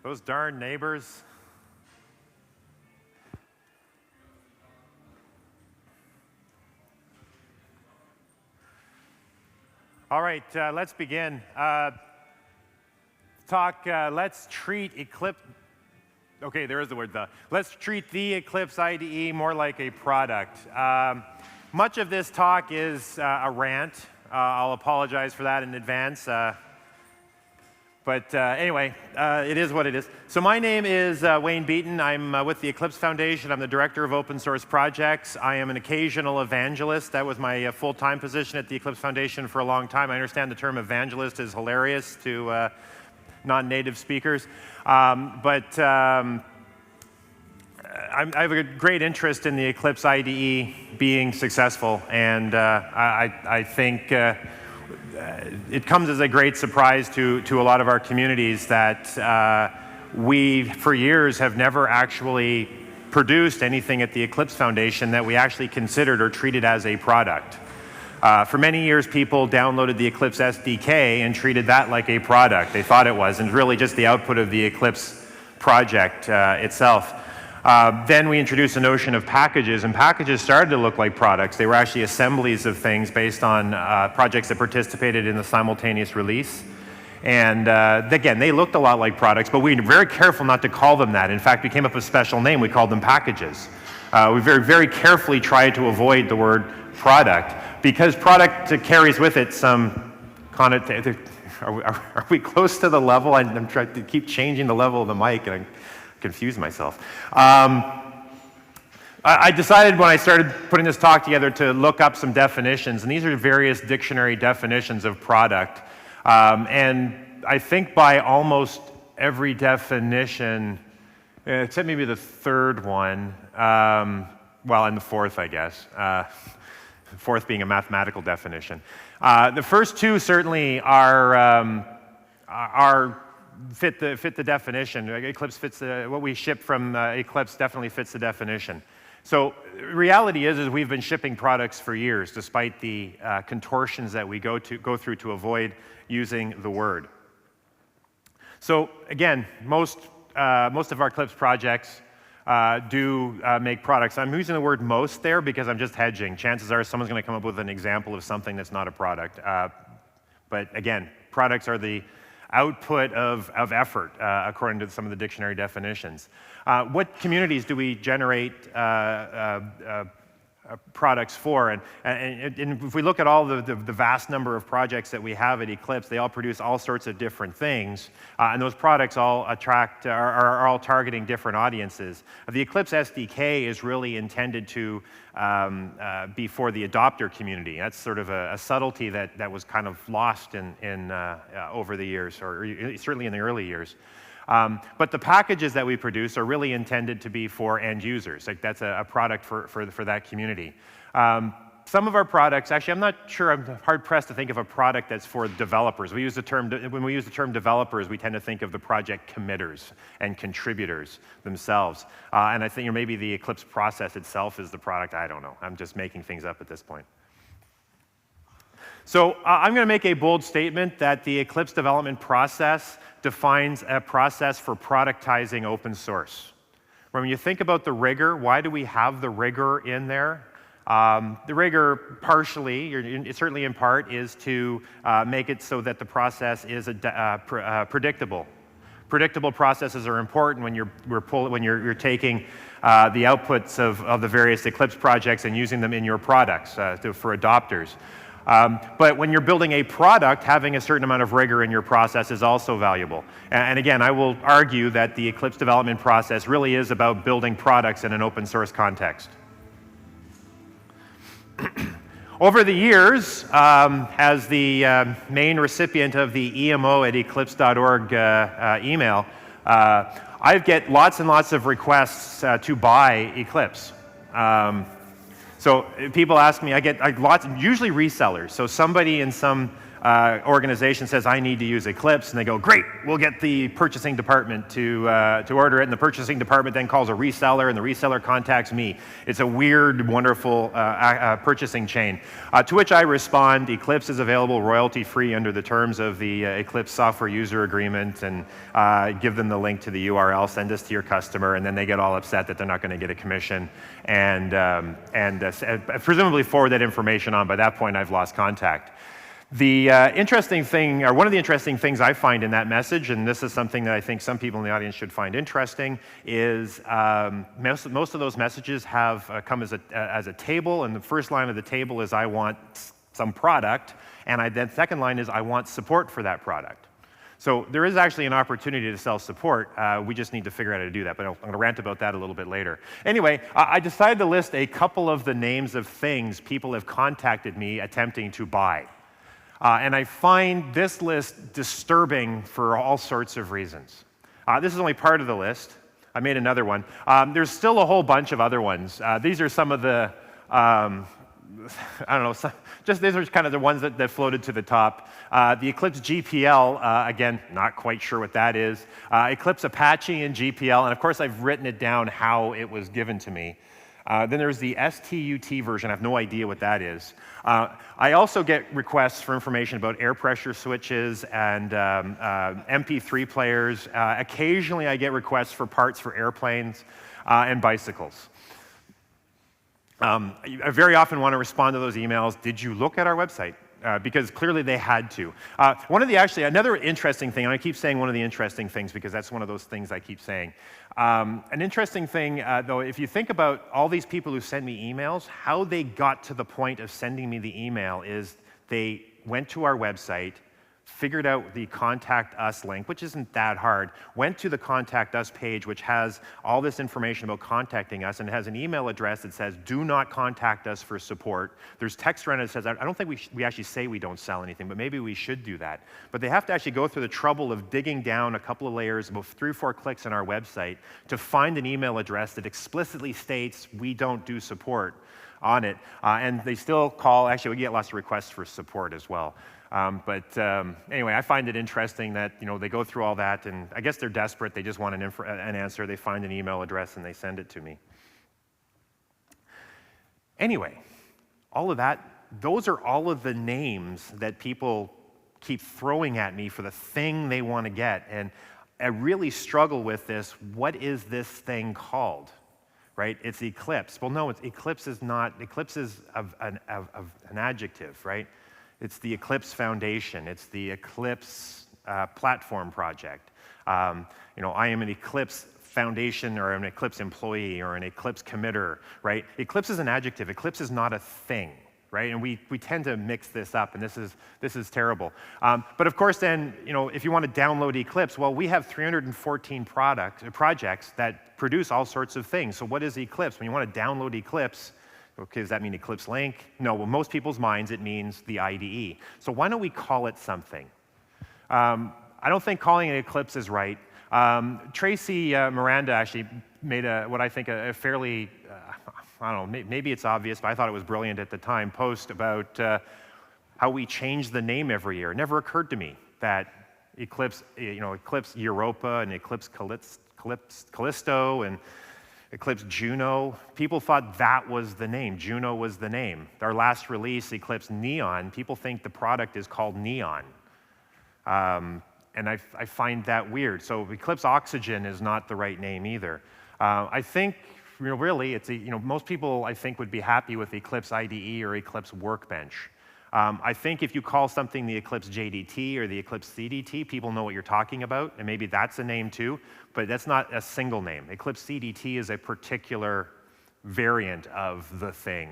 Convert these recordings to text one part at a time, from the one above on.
Those darn neighbors. All right, let's begin. Let's treat Eclipse. Okay, there is the word the. Let's treat the Eclipse IDE more like a product. Much of this talk is a rant. I'll apologize for that in advance. But anyway, it is what it is. So my name is Wayne Beaton. I'm with the Eclipse Foundation. I'm the Director of Open Source Projects. I am an occasional evangelist. That was my full-time position at the Eclipse Foundation for a long time. I understand the term evangelist is hilarious to non-native speakers. I have a great interest in the Eclipse IDE being successful, and I think it comes as a great surprise to a lot of our communities that we, for years, have never actually produced anything at the Eclipse Foundation that we actually considered or treated as a product. For many years, people downloaded the Eclipse SDK and treated that like a product. They thought it was, and really just the output of the Eclipse project itself. Then we introduced the notion of packages, and packages started to look like products. They were actually assemblies of things based on projects that participated in the simultaneous release. And again, they looked a lot like products, but we were very careful not to call them that. In fact, we came up with a special name. We called them packages. We very carefully tried to avoid the word product, because product carries with it some connotation. Are we close to the level? I'm trying to keep changing the level of the mic, and I confuse myself. I decided when I started putting this talk together to look up some definitions, and these are various dictionary definitions of product. And I think by almost every definition, except maybe the third one, well, and the fourth, I guess. Fourth being a mathematical definition. The first two certainly fit the definition. Eclipse fits what we ship from Eclipse definitely fits the definition. So reality is we've been shipping products for years, despite the contortions that we go through to avoid using the word. So again, most of our Eclipse projects do make products. I'm using the word most there because I'm just hedging. Chances are someone's going to come up with an example of something that's not a product. But again, products are the output of effort, according to some of the dictionary definitions. What communities do we generate products for? And if we look at all the vast number of projects that we have at Eclipse, they all produce all sorts of different things, and those products all are all targeting different audiences. The Eclipse SDK is really intended to be for the adopter community. That's sort of a subtlety that was kind of lost over the years, or certainly in the early years. But the packages that we produce are really intended to be for end users. Like that's a product for that community. Some of our products, actually, I'm not sure. I'm hard pressed to think of a product that's for developers. When we use the term developers, we tend to think of the project committers and contributors themselves. And I think maybe the Eclipse process itself is the product. I don't know. I'm just making things up at this point. So I'm going to make a bold statement that the Eclipse development process defines a process for productizing open source. When you think about the rigor, why do we have the rigor in there? The rigor partially, certainly in part, is to make it so that the process is predictable. Predictable processes are important when you're taking the outputs of the various Eclipse projects and using them in your products for adopters. But when you're building a product, having a certain amount of rigor in your process is also valuable. And again, I will argue that the Eclipse development process really is about building products in an open source context. Over the years, as the main recipient of the emo@eclipse.org email, I get lots and lots of requests to buy Eclipse. So people ask me, I get lots, usually resellers. So somebody in some organization says, I need to use Eclipse, and they go, great, we'll get the purchasing department to order it, and the purchasing department then calls a reseller, and the reseller contacts me. It's a weird, wonderful purchasing chain. To which I respond, Eclipse is available royalty-free under the terms of the Eclipse software user agreement, and give them the link to the URL, send this to your customer, and then they get all upset that they're not going to get a commission, and presumably forward that information on. By that point, I've lost contact. The interesting thing, or one of the interesting things I find in that message, and this is something that I think some people in the audience should find interesting, is most of those messages have come as a table, and the first line of the table is I want some product, and then second line is I want support for that product. So there is actually an opportunity to sell support. We just need to figure out how to do that, but I'm going to rant about that a little bit later. Anyway, I decided to list a couple of the names of things people have contacted me attempting to buy. And I find this list disturbing for all sorts of reasons. This is only part of the list. I made another one. There's still a whole bunch of other ones. These are some of the, I don't know, these are kind of the ones that floated to the top. The Eclipse GPL, again, not quite sure what that is. Eclipse Apache and GPL, and of course I've written it down how it was given to me. Then there's the STUT version. I have no idea what that is. I also get requests for information about air pressure switches and MP3 players. Occasionally I get requests for parts for airplanes and bicycles. I very often want to respond to those emails. Did you look at our website? Because clearly they had to. Another interesting thing, and I keep saying one of the interesting things because that's one of those things I keep saying. An interesting thing, though, if you think about all these people who send me emails, how they got to the point of sending me the email is they went to our website, figured out the Contact Us link, which isn't that hard, went to the Contact Us page, which has all this information about contacting us, and it has an email address that says, do not contact us for support. There's text around it that says, I don't think we actually say we don't sell anything, but maybe we should do that. But they have to actually go through the trouble of digging down a couple of layers, about 3 or 4 clicks on our website, to find an email address that explicitly states we don't do support on it. And they still call, actually we get lots of requests for support as well. Anyway, I find it interesting that they go through all that, and I guess they're desperate. They just want an answer. They find an email address and they send it to me. Anyway, all of that, those are all of the names that people keep throwing at me for the thing they want to get, and I really struggle with this. What is this thing called? Right? It's Eclipse. Well, no, Eclipse is not. Eclipse is an adjective, right? It's the Eclipse Foundation. It's the Eclipse Platform Project. I am an Eclipse Foundation or an Eclipse employee or an Eclipse committer, right? Eclipse is an adjective. Eclipse is not a thing, right? And we tend to mix this up, and this is terrible. But of course, then, if you want to download Eclipse, well, we have 314 projects that produce all sorts of things. So what is Eclipse? When you want to download Eclipse, okay, does that mean Eclipse Link? No, well, most people's minds, it means the IDE. So why don't we call it something? I don't think calling it Eclipse is right. Tracy Miranda actually made what I think a fairly, I don't know, maybe it's obvious, but I thought it was brilliant at the time, post about how we change the name every year. It never occurred to me that Eclipse, Eclipse Europa and Eclipse Callisto and Eclipse Juno, people thought that was the name. Juno was the name. Our last release, Eclipse Neon, people think the product is called Neon. And I find that weird. So Eclipse Oxygen is not the right name either. I think, really, it's most people, I think, would be happy with Eclipse IDE or Eclipse Workbench. I think if you call something the Eclipse JDT or the Eclipse CDT, people know what you're talking about, and maybe that's a name too, but that's not a single name. Eclipse CDT is a particular variant of the thing.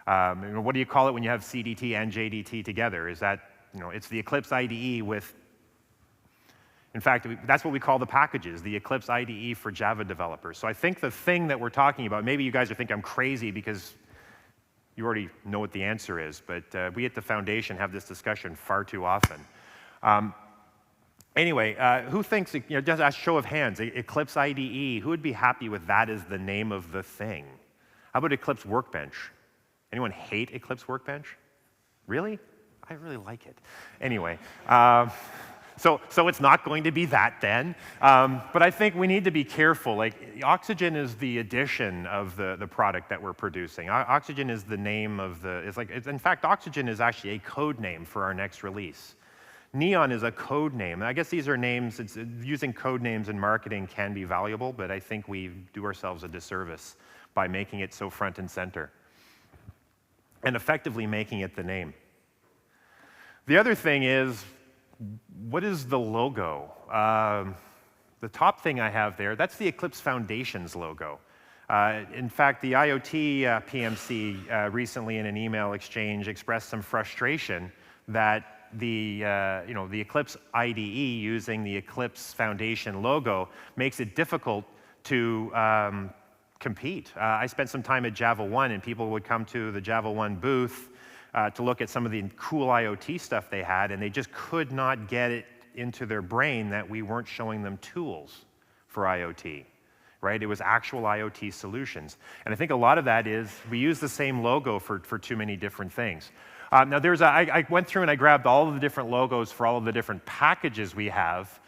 What do you call it when you have CDT and JDT together? Is that, it's the Eclipse IDE with, in fact, that's what we call the packages, the Eclipse IDE for Java developers. So I think the thing that we're talking about, maybe you guys are thinking I'm crazy because you already know what the answer is, but we at the Foundation have this discussion far too often. Anyway, who thinks, just a show of hands, Eclipse IDE, who would be happy with that as the name of the thing? How about Eclipse Workbench? Anyone hate Eclipse Workbench? Really? I really like it. Anyway, so it's not going to be that then. But I think we need to be careful. Like, oxygen is the addition of the product that we're producing. Oxygen is the name of in fact, oxygen is actually a code name for our next release. Neon is a code name. I guess these are names, using code names in marketing can be valuable, but I think we do ourselves a disservice by making it so front and center and effectively making it the name. The other thing is, what is the logo? The top thing I have there, that's the Eclipse Foundation's logo. In fact, the IoT PMC recently in an email exchange expressed some frustration that the Eclipse IDE using the Eclipse Foundation logo makes it difficult to compete. I spent some time at Java 1, and people would come to the Java 1 booth to look at some of the cool IoT stuff they had, and they just could not get it into their brain that we weren't showing them tools for IoT, right? It was actual IoT solutions. And I think a lot of that is we use the same logo for too many different things. Now, I went through and I grabbed all of the different logos for all of the different packages we have.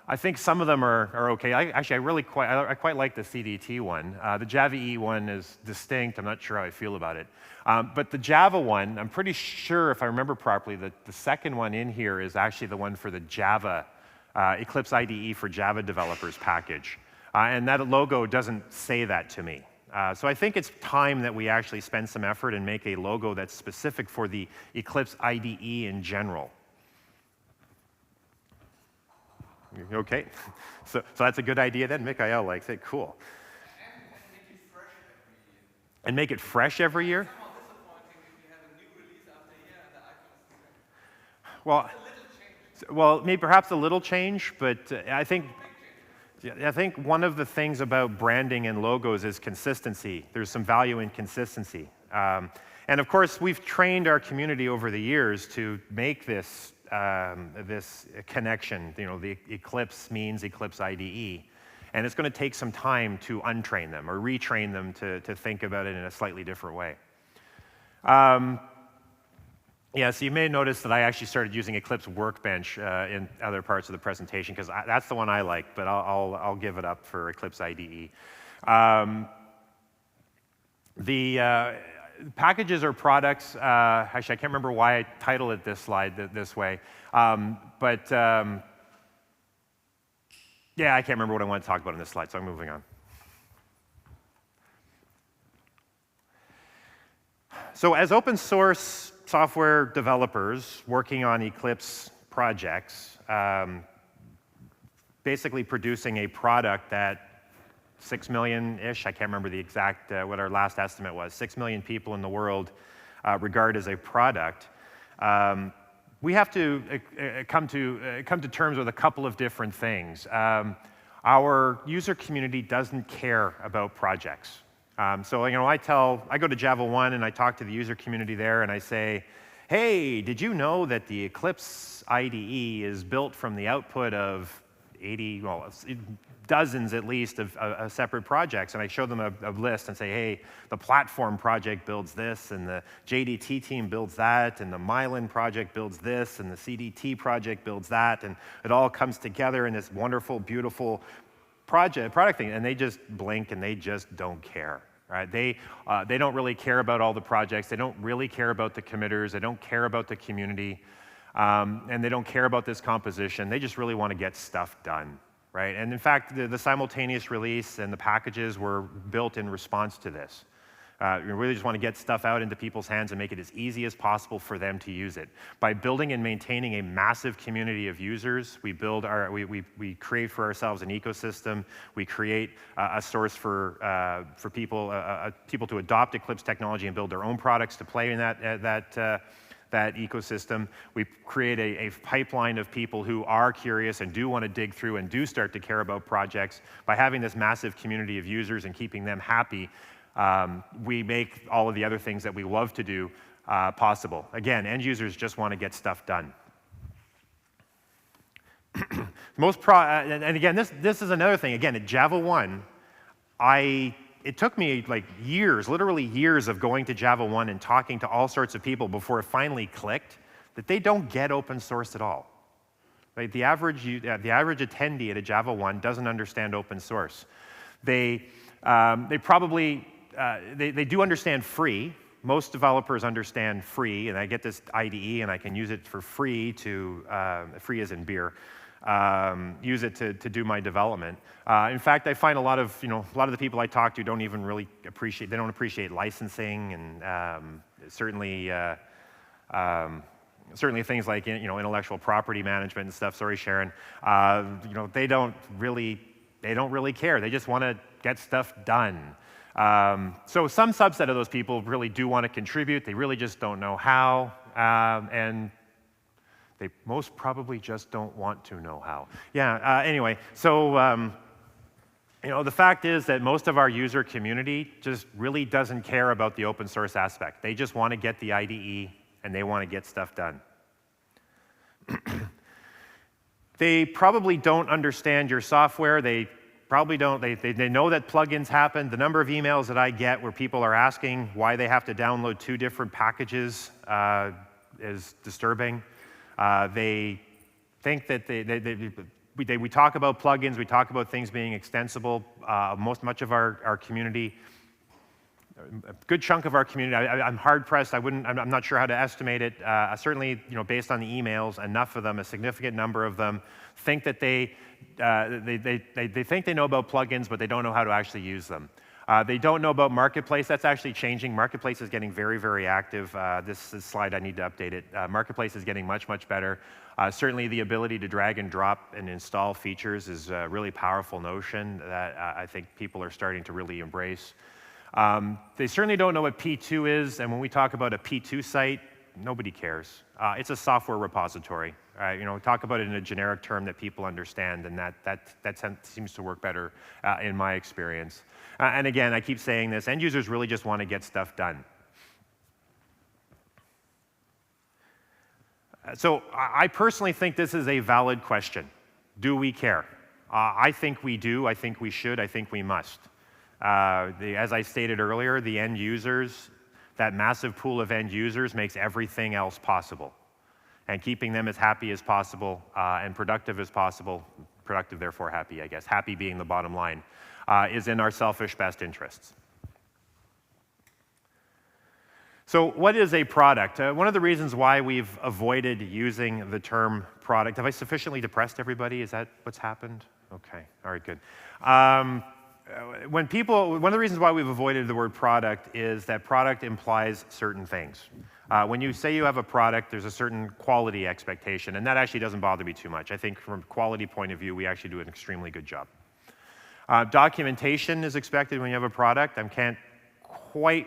I think some of them are okay. I quite like the CDT one. The Java E one is distinct. I'm not sure how I feel about it. But the Java one, I'm pretty sure, if I remember properly, that the second one in here is actually the one for the Java, Eclipse IDE for Java developers package. And that logo doesn't say that to me. So I think it's time that we actually spend some effort and make a logo that's specific for the Eclipse IDE in general. Okay, so that's a good idea then. Mikael likes it, cool. And make it fresh every year? Well, maybe perhaps a little change, but I think one of the things about branding and logos is consistency. There's some value in consistency. And of course, we've trained our community over the years to make this connection. The Eclipse means Eclipse IDE. And it's going to take some time to untrain them or retrain them to think about it in a slightly different way. Yeah, so you may notice that I actually started using Eclipse Workbench in other parts of the presentation because that's the one I like, but I'll give it up for Eclipse IDE. The packages or products, actually I can't remember why I titled it this slide this way, but yeah, I can't remember what I want to talk about in this slide, so I'm moving on. So as open source software developers working on Eclipse projects, basically producing a product that 6 million-ish, I can't remember the exact, what our last estimate was, 6 million people in the world regard as a product, we have to come to terms with a couple of different things. Our user community doesn't care about projects. So I go to Java 1 and I talk to the user community there and I say, hey, did you know that the Eclipse IDE is built from the output of dozens at least of separate projects? And I show them a list and say, hey, the platform project builds this, and the JDT team builds that, and the Mylan project builds this, and the CDT project builds that, and it all comes together in this wonderful, beautiful product thing, and they just blink and they just don't care, right? They don't really care about all the projects. They don't really care about the committers. They don't care about the community, and they don't care about this composition. They just really want to get stuff done, right? And in fact, the simultaneous release and the packages were built in response to this. We really just want to get stuff out into people's hands and make it as easy as possible for them to use it. By building and maintaining a massive community of users, we create for ourselves an ecosystem. We create a source for people to adopt Eclipse technology and build their own products to play in that ecosystem. We create a pipeline of people who are curious and do want to dig through and do start to care about projects. By having this massive community of users and keeping them happy, we make all of the other things that we love to do possible. Again, end users just want to get stuff done. And again, this is another thing. Again, at Java 1, it took me like years, literally years of going to Java 1 and talking to all sorts of people before it finally clicked that they don't get open source at all. Right? The average attendee at a Java 1 doesn't understand open source. They probably do understand free. Most developers understand free, and I get this IDE and I can use it for free free as in beer, use it to do my development. In fact, I find a lot of the people I talk to don't even really appreciate licensing, and certainly things like intellectual property management and stuff. Sorry, Sharon. They don't really care. They just want to get stuff done. So some subset of those people really do want to contribute. They really just don't know how, and they most probably just don't want to know how. Yeah. Anyway, so the fact is that most of our user community just really doesn't care about the open source aspect. They just want to get the IDE and they want to get stuff done. They probably don't understand your software. They probably don't. They know that plugins happen. The number of emails that I get where people are asking why they have to download 2 different packages is disturbing. They think that we talk about plugins, we talk about things being extensible. Much of our community, a good chunk of our community, I'm hard pressed. I'm not sure how to estimate it. Certainly, based on the emails, enough of them, a significant number of them, think that they think they know about plugins, but they don't know how to actually use them. They don't know about Marketplace. That's actually changing. Marketplace is getting very, very active. This slide, I need to update it. Marketplace is getting much, much better. Certainly, the ability to drag and drop and install features is a really powerful notion that I think people are starting to really embrace. They certainly don't know what P2 is, and when we talk about a P2 site, nobody cares. It's a software repository. We talk about it in a generic term that people understand, and that seems to work better in my experience. And again, I keep saying this, end users really just want to get stuff done. So I personally think this is a valid question. Do we care? I think we do. I think we should. I think we must. As I stated earlier, the end users, that massive pool of end users makes everything else possible. And keeping them as happy as possible and productive as possible, productive therefore happy, I guess, happy being the bottom line, is in our selfish best interests. So what is a product? One of the reasons why we've avoided using the term product, have I sufficiently depressed everybody? Is that what's happened? Okay, all right, good. One of the reasons why we've avoided the word product is that product implies certain things. When you say you have a product, there's a certain quality expectation, and that actually doesn't bother me too much. I think from a quality point of view, we actually do an extremely good job. Documentation is expected when you have a product. I can't quite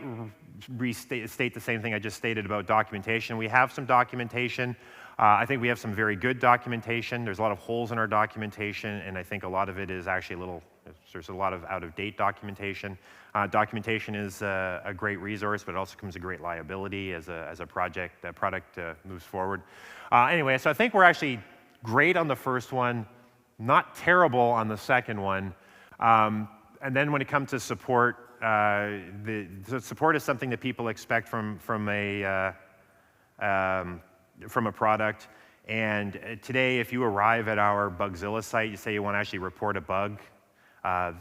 state the same thing I just stated about documentation. We have some documentation. I think we have some very good documentation. There's a lot of holes in our documentation, and I think a lot of it is actually there's a lot of out-of-date documentation. Documentation is a great resource, but it also comes a great liability as a product moves forward. Anyway, so I think we're actually great on the first one, not terrible on the second one. And then when it comes to support, the support is something that people expect from a product. And today, if you arrive at our Bugzilla site, you say you want to actually report a bug,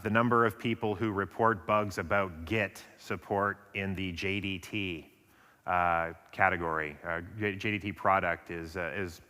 the number of people who report bugs about Git support in the JDT category, JDT product, is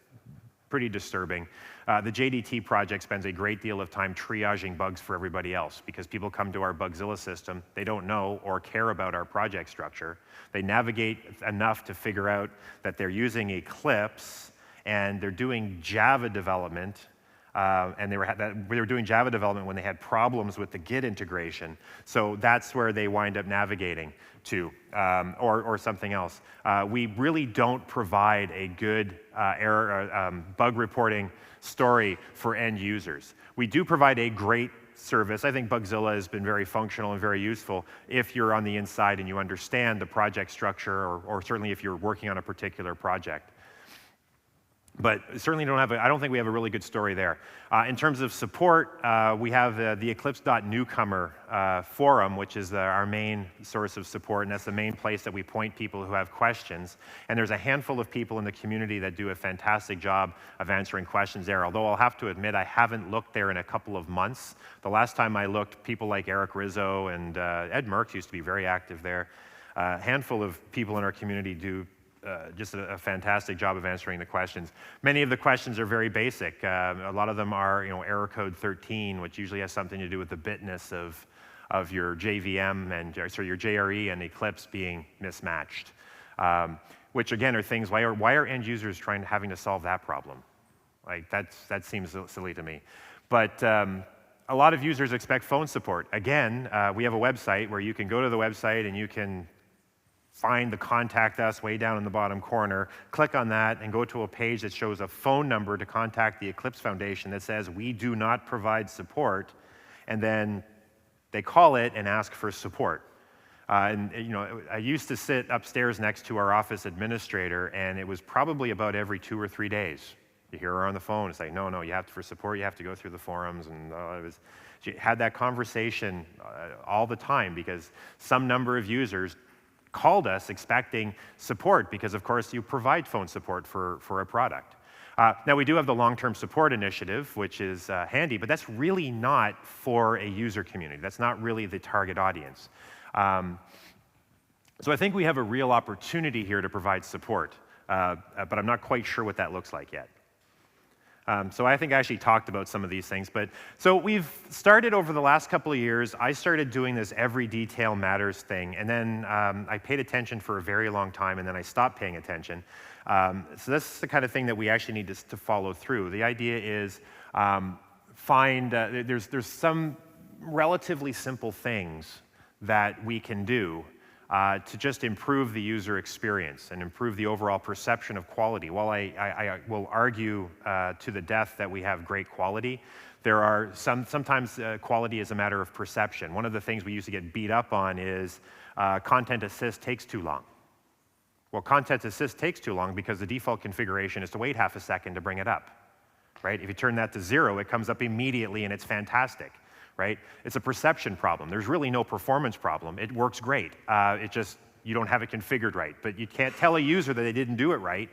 pretty disturbing. The JDT project spends a great deal of time triaging bugs for everybody else because people come to our Bugzilla system, they don't know or care about our project structure. They navigate enough to figure out that they're using Eclipse and they're doing Java development, and they were doing Java development when they had problems with the Git integration. So that's where they wind up navigating to, or something else. We really don't provide a good bug reporting story for end users. We do provide a great service. I think Bugzilla has been very functional and very useful if you're on the inside and you understand the project structure, or certainly if you're working on a particular project. But certainly I don't think we have a really good story there. In terms of support, we have the Eclipse.newcomer forum, which is our main source of support, and that's the main place that we point people who have questions. And there's a handful of people in the community that do a fantastic job of answering questions there, although I'll have to admit I haven't looked there in a couple of months. The last time I looked, people like Eric Rizzo and Ed Merckx used to be very active there. A handful of people in our community do just a fantastic job of answering the questions. Many of the questions are very basic. A lot of them are, error code 13, which usually has something to do with the bitness of your JVM and your JRE and Eclipse being mismatched. Which again are things. Why are end users having to solve that problem? Like that seems silly to me. But a lot of users expect phone support. Again, we have a website where you can go to the website and you can find the contact us way down in the bottom corner, click on that and go to a page that shows a phone number to contact the Eclipse Foundation that says we do not provide support, and then they call it and ask for support. I used to sit upstairs next to our office administrator, and it was probably about every 2 or 3 days. You hear her on the phone, it's like, no, you have to, for support, you have to go through the forums, and she had that conversation all the time because some number of users called us expecting support because, of course, you provide phone support for a product. Now, we do have the long-term support initiative, which is handy, but that's really not for a user community. That's not really the target audience. So I think we have a real opportunity here to provide support, but I'm not quite sure what that looks like yet. So I think I actually talked about some of these things. So we've started over the last couple of years. I started doing this every detail matters thing, and then I paid attention for a very long time, and then I stopped paying attention. So this is the kind of thing that we actually need to follow through. The idea is there's some relatively simple things that we can do to just improve the user experience and improve the overall perception of quality. While I will argue to the death that we have great quality, there are sometimes quality is a matter of perception. One of the things we used to get beat up on is content assist takes too long. Well, content assist takes too long because the default configuration is to wait half a second to bring it up, right? If you turn that to 0, it comes up immediately and it's fantastic. Right? It's a perception problem. There's really no performance problem. It works great. It just, you don't have it configured right. But you can't tell a user that they didn't do it right.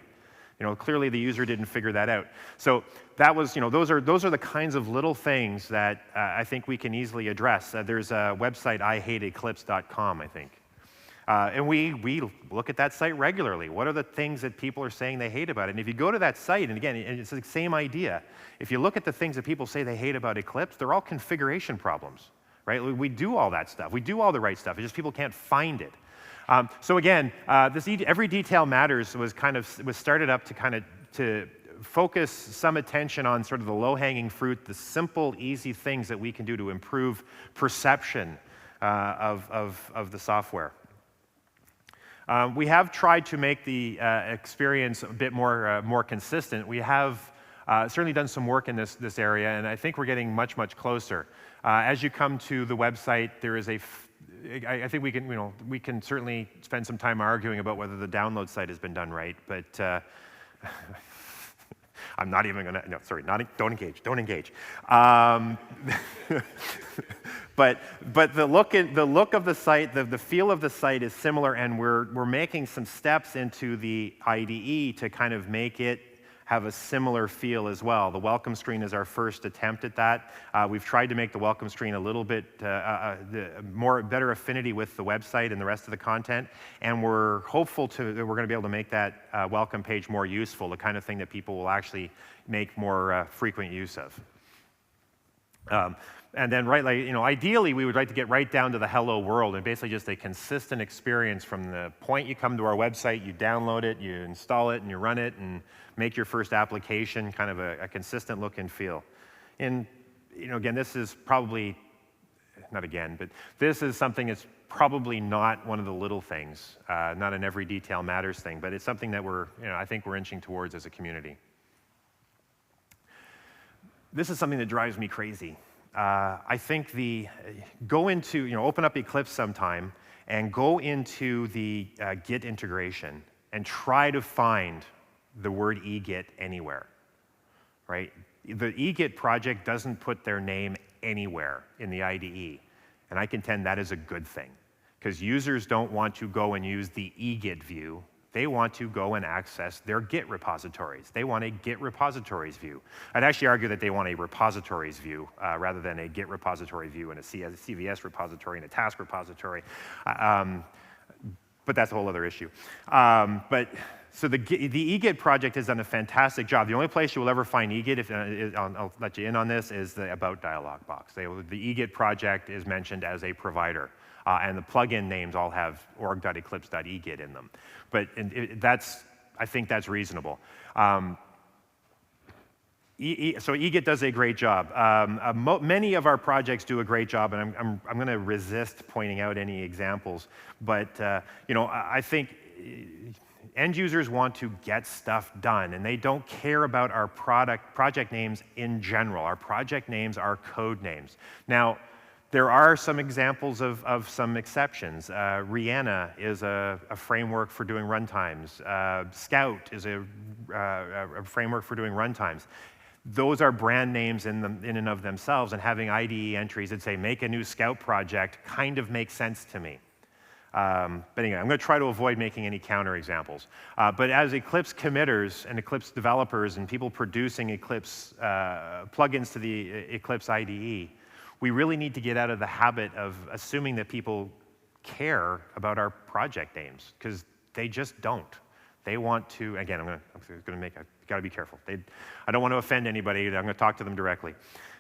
Clearly the user didn't figure that out. So that was, those are the kinds of little things that I think we can easily address. There's a website, ihateeclipse.com, I think. And we look at that site regularly. What are the things that people are saying they hate about it? And if you go to that site, and again, it's the same idea. If you look at the things that people say they hate about Eclipse, they're all configuration problems, right? We do all that stuff. We do all the right stuff. It's just people can't find it. So again, every detail matters was started up to focus some attention on sort of the low-hanging fruit, the simple, easy things that we can do to improve perception of the software. We have tried to make the experience a bit more consistent. We have certainly done some work in this area, and I think we're getting much closer. As you come to the website, there is I think we can certainly spend some time arguing about whether the download site has been done right, but I'm not even going to. No, sorry, don't engage. But the look of the site, the feel of the site is similar, and we're making some steps into the IDE to kind of make it have a similar feel as well. The welcome screen is our first attempt at that. We've tried to make the welcome screen a little bit better affinity with the website and the rest of the content, and we're hopeful that we're going to be able to make that welcome page more useful, the kind of thing that people will actually make more frequent use of. And then, ideally, we would like to get right down to the hello world and basically just a consistent experience from the point you come to our website, you download it, you install it, and you run it, and make your first application, kind of a consistent look and feel. And, again, this is probably, but this is something that's probably not one of the little things, not an every detail matters thing, but it's something that I think we're inching towards as a community. This is something that drives me crazy. I think open up Eclipse sometime and go into the Git integration and try to find the word eGit anywhere, right? The eGit project doesn't put their name anywhere in the IDE, and I contend that is a good thing, because users don't want to go and use the eGit view. They want to go and access their Git repositories. They want a Git repositories view. I'd actually argue that they want a repositories view rather than a Git repository view and a CVS repository and a task repository. But that's a whole other issue. So the eGit project has done a fantastic job. The only place you will ever find eGit, I'll let you in on this, is the About dialog box. The eGit project is mentioned as a provider. And the plugin names all have org.eclipse.egit in them. But I think that's reasonable. So eGit does a great job. Many of our projects do a great job, and I'm going to resist pointing out any examples. But I think end users want to get stuff done, and they don't care about our project names in general. Our project names are code names. Now, there are some examples of some exceptions. Rihanna is a framework for doing runtimes. Scout is a framework for doing runtimes. Those are brand names in and of themselves, and having IDE entries that say make a new Scout project kind of makes sense to me. But anyway, I'm going to try to avoid making any counterexamples. But as Eclipse committers and Eclipse developers and people producing Eclipse plugins to the Eclipse IDE, we really need to get out of the habit of assuming that people care about our project names, because they just don't. They want to, again, I'm going to make, I've got to be careful. I don't want to offend anybody. I'm going to talk to them directly.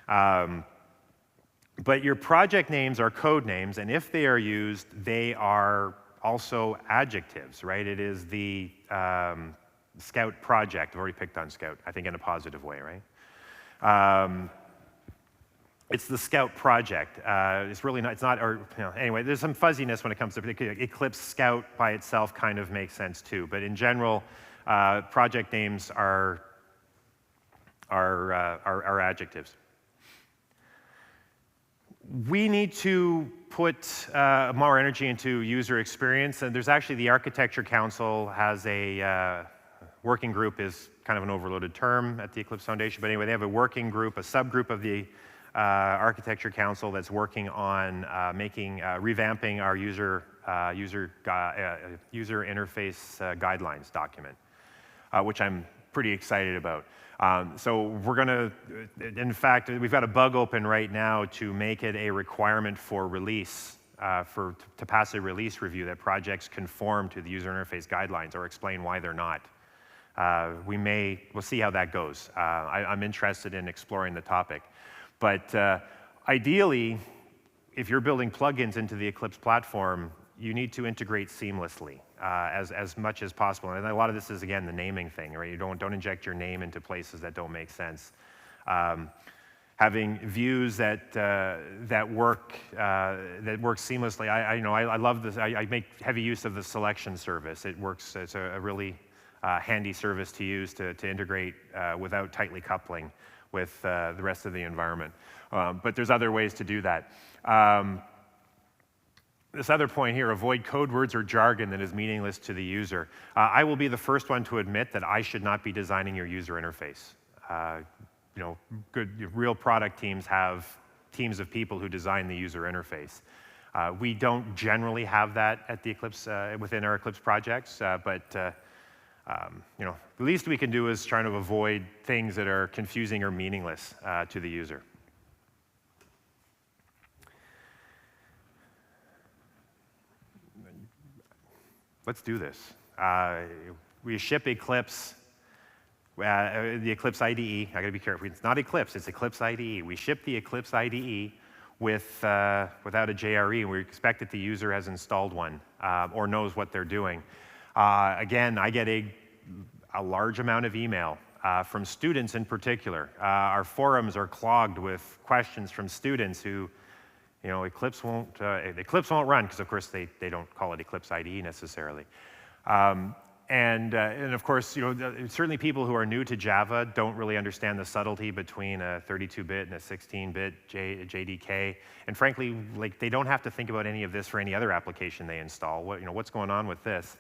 But your project names are code names, and if they are used, they are also adjectives, right? It is the Scout project. I've already picked on Scout, I think in a positive way, right? It's the Scout project. It's really not, it's not, or anyway, there's some fuzziness when it comes to Eclipse Scout by itself kind of makes sense too. But in general, project names are adjectives. We need to put more energy into user experience, and there's actually the Architecture Council has a working group, is kind of an overloaded term at the Eclipse Foundation, but anyway, they have a working group, a subgroup of the Architecture Council that's working on revamping our user interface guidelines document, which I'm pretty excited about. So we're going to, in fact, we've got a bug open right now to make it a requirement for release, to pass a release review that projects conform to the user interface guidelines or explain why they're not. We'll see how that goes. I'm interested in exploring the topic. But ideally, if you're building plugins into the Eclipse platform, you need to integrate seamlessly as much as possible. And a lot of this is, again, the naming thing, right? You don't inject your name into places that don't make sense. Having views that work seamlessly. I love this. I make heavy use of the selection service. It works. It's a really handy service to use to integrate without tightly coupling with the rest of the environment. But there's other ways to do that. This other point here, avoid code words or jargon that is meaningless to the user. I will be the first one to admit that I should not be designing your user interface. Good, real product teams have teams of people who design the user interface. We don't generally have that at the Eclipse, within our Eclipse projects, but the least we can do is try to avoid things that are confusing or meaningless to the user. Let's do this. We ship Eclipse, the Eclipse IDE. I gotta be careful. It's not Eclipse, it's Eclipse IDE. We ship the Eclipse IDE without a JRE, and we expect that the user has installed one or knows what they're doing. Again, I get a large amount of email from students in particular. Our forums are clogged with questions from students who, Eclipse won't run, because of course they don't call it Eclipse IDE necessarily. And of course, certainly people who are new to Java don't really understand the subtlety between a 32-bit and a 16-bit JDK. And frankly, they don't have to think about any of this for any other application they install. What's going on with this?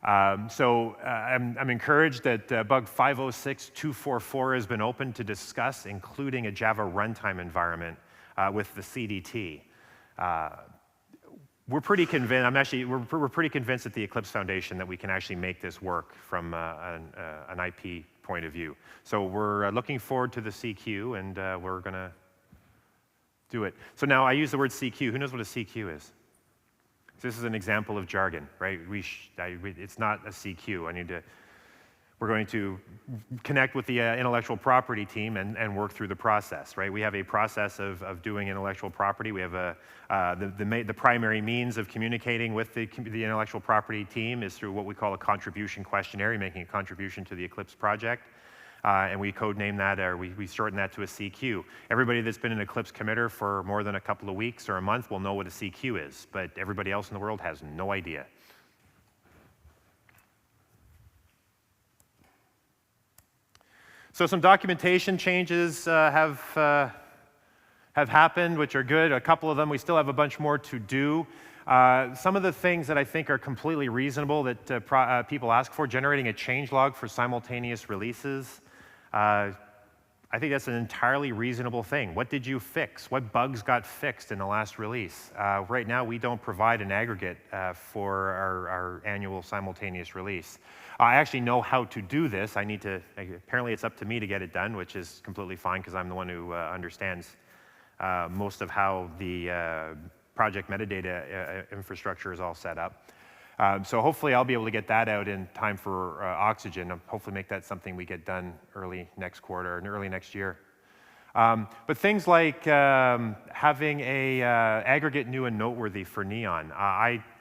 I'm encouraged that bug 506.244 has been opened to discuss including a Java runtime environment with the CDT. We're pretty convinced. We're pretty convinced at the Eclipse Foundation that we can actually make this work from an IP point of view. So we're looking forward to the CQ, and we're going to do it. So now I use the word CQ. Who knows what a CQ is? This is an example of jargon, right? It's not a CQ. We're going to connect with the intellectual property team and work through the process, right? We have a process of doing intellectual property. We have the primary means of communicating with the intellectual property team is through what we call a contribution questionnaire, making a contribution to the Eclipse project. And we codename that, or we shorten that to a CQ. Everybody that's been an Eclipse committer for more than a couple of weeks or a month will know what a CQ is, but everybody else in the world has no idea. So some documentation changes have happened, which are good. A couple of them, we still have a bunch more to do. Some of the things that I think are completely reasonable that people ask for, generating a changelog for simultaneous releases. I think that's an entirely reasonable thing. What did you fix? What bugs got fixed in the last release? Right now, we don't provide an aggregate for our annual simultaneous release. I actually know how to do this. Apparently it's up to me to get it done, which is completely fine because I'm the one who understands most of how the project metadata infrastructure is all set up. So hopefully I'll be able to get that out in time for Oxygen, and hopefully make that something we get done early next quarter and early next year. But things like having a aggregate new and noteworthy for Neon.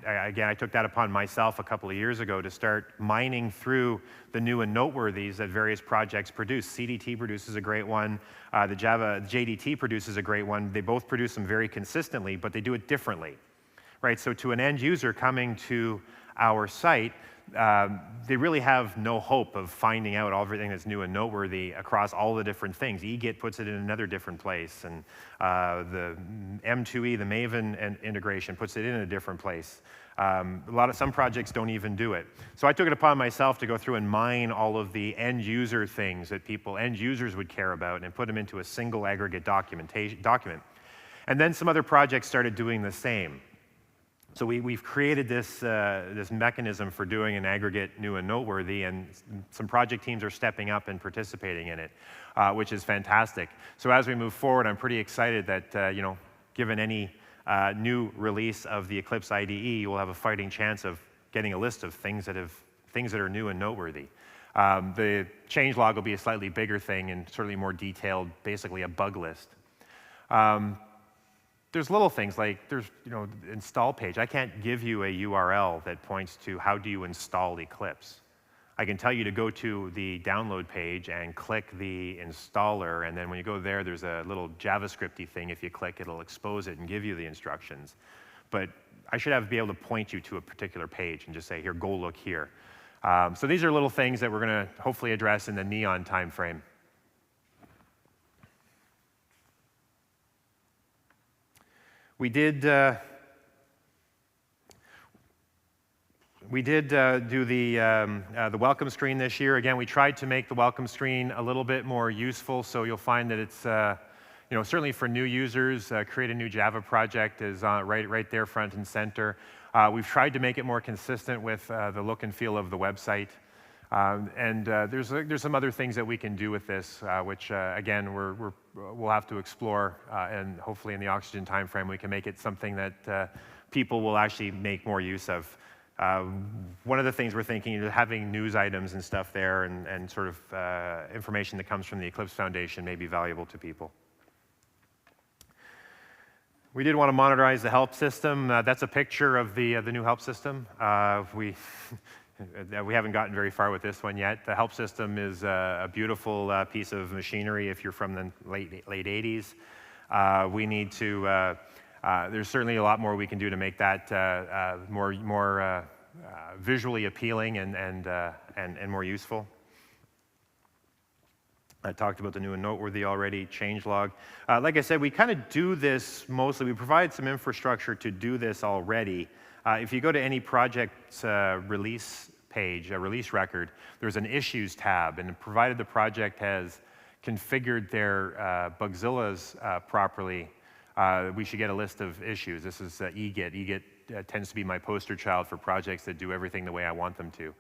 Again, I took that upon myself a couple of years ago to start mining through the new and noteworthies that various projects produce. CDT produces a great one. The JDT produces a great one. They both produce them very consistently, but they do it differently. Right, so to an end user coming to our site, they really have no hope of finding out everything that's new and noteworthy across all the different things. eGit puts it in another different place, and the M2E, the Maven integration, puts it in a different place. Some projects don't even do it. So I took it upon myself to go through and mine all of the end user things that end users would care about and put them into a single aggregate document. And then some other projects started doing the same. So we've created this mechanism for doing an aggregate new and noteworthy, and some project teams are stepping up and participating in it, which is fantastic. So as we move forward, I'm pretty excited that given any new release of the Eclipse IDE, you will have a fighting chance of getting a list of things that are new and noteworthy. The changelog will be a slightly bigger thing and certainly more detailed, basically a bug list. There's little things like install page. I can't give you a URL that points to how do you install Eclipse. I can tell you to go to the download page and click the installer, and then when you go there, there's a little JavaScript-y thing. If you click, it'll expose it and give you the instructions. But I should be able to point you to a particular page and just say, here, go look here. So these are little things that we're going to hopefully address in the Neon timeframe. We did do the welcome screen this year. Again, we tried to make the welcome screen a little bit more useful, so you'll find that it's certainly for new users, create a new Java project is right there front and center. We've tried to make it more consistent with the look and feel of the website. There's some other things that we can do with this, which again we'll have to explore, and hopefully in the Oxygen timeframe we can make it something that people will actually make more use of. One of the things we're thinking is having news items and stuff there, and sort of information that comes from the Eclipse Foundation may be valuable to people. We did want to monetize the help system. That's a picture of the new help system. We haven't gotten very far with this one yet. The help system is a beautiful piece of machinery if you're from the late 80s. We need to, there's certainly a lot more we can do to make that more visually appealing and more useful. I talked about the new and noteworthy already, changelog. Like I said, we kind of do this mostly. We provide some infrastructure to do this already. If you go to any project's release page, a release record, there's an issues tab, and provided the project has configured their Bugzillas properly, we should get a list of issues. This is eGit. eGit tends to be my poster child for projects that do everything the way I want them to.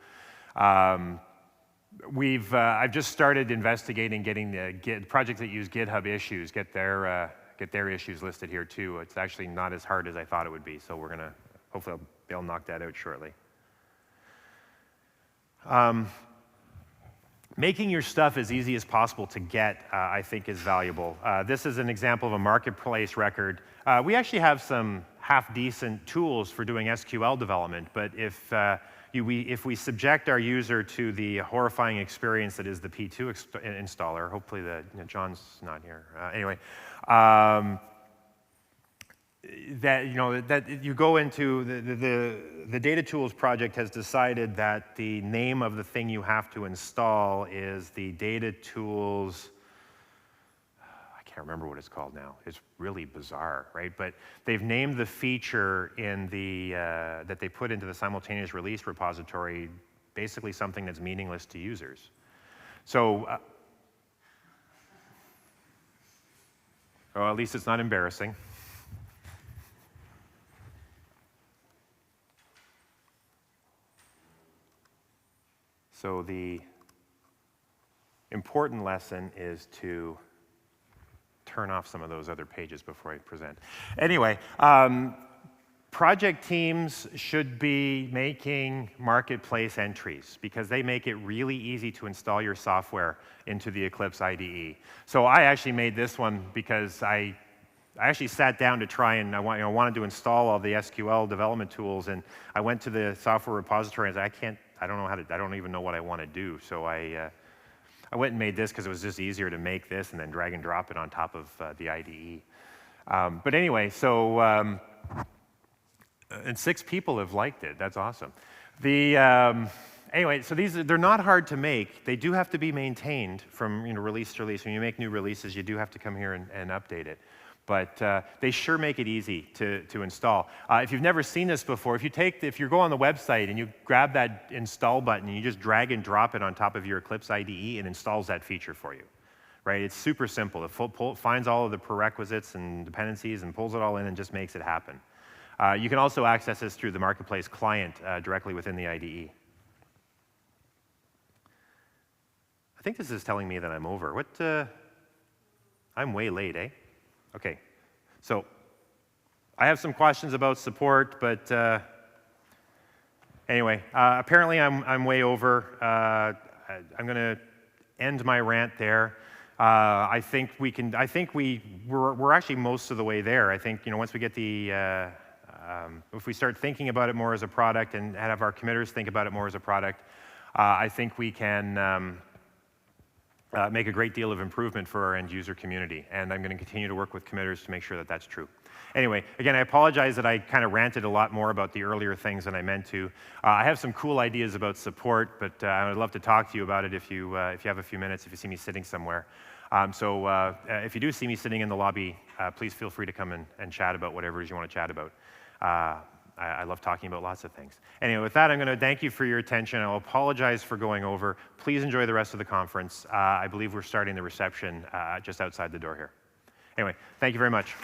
I've just started investigating getting the projects that use GitHub issues, get their issues listed here too. It's actually not as hard as I thought it would be, so we're gonna, hopefully I'll be able to knock that out shortly. Making your stuff as easy as possible to get, I think, is valuable. This is an example of a marketplace record. We actually have some half-decent tools for doing SQL development, but if we subject our user to the horrifying experience that is the P2 installer, hopefully John's not here. Anyway, that you go into the data tools project has decided that the name of the thing you have to install is the data tools. I can't remember what it's called now. It's really bizarre, right? But they've named the feature in the that they put into the simultaneous release repository basically something that's meaningless to users. So, or at least it's not embarrassing. So the important lesson is to turn off some of those other pages before I present. Anyway, project teams should be making marketplace entries because they make it really easy to install your software into the Eclipse IDE. So I actually made this one because I actually sat down to try and I wanted to install all the SQL development tools, and I went to the software repository and I said, I don't even know what I want to do. So I went and made this because it was just easier to make this and then drag and drop it on top of the IDE. But anyway, so, and 6 people have liked it. That's awesome. Anyway, so they're not hard to make. They do have to be maintained from release to release. When you make new releases, you do have to come here and update it. But they sure make it easy to install. If you've never seen this before, if you go on the website and you grab that install button and you just drag and drop it on top of your Eclipse IDE, it installs that feature for you, right? It's super simple. It finds all of the prerequisites and dependencies and pulls it all in and just makes it happen. You can also access this through the Marketplace client directly within the IDE. I think this is telling me that I'm over. I'm way late, eh? Okay, so I have some questions about support, but anyway, apparently I'm way over. I'm going to end my rant there. I think we're actually most of the way there. I think once we get if we start thinking about it more as a product and have our committers think about it more as a product, I think we can make a great deal of improvement for our end user community, and I'm going to continue to work with committers to make sure that that's true. Anyway, again, I apologize that I kind of ranted a lot more about the earlier things than I meant to. I have some cool ideas about support, but I would love to talk to you about it if you have a few minutes, if you see me sitting somewhere. If you do see me sitting in the lobby, please feel free to come and chat about whatever it is you want to chat about. I love talking about lots of things. Anyway, with that, I'm going to thank you for your attention. I'll apologize for going over. Please enjoy the rest of the conference. I believe we're starting the reception just outside the door here. Anyway, thank you very much.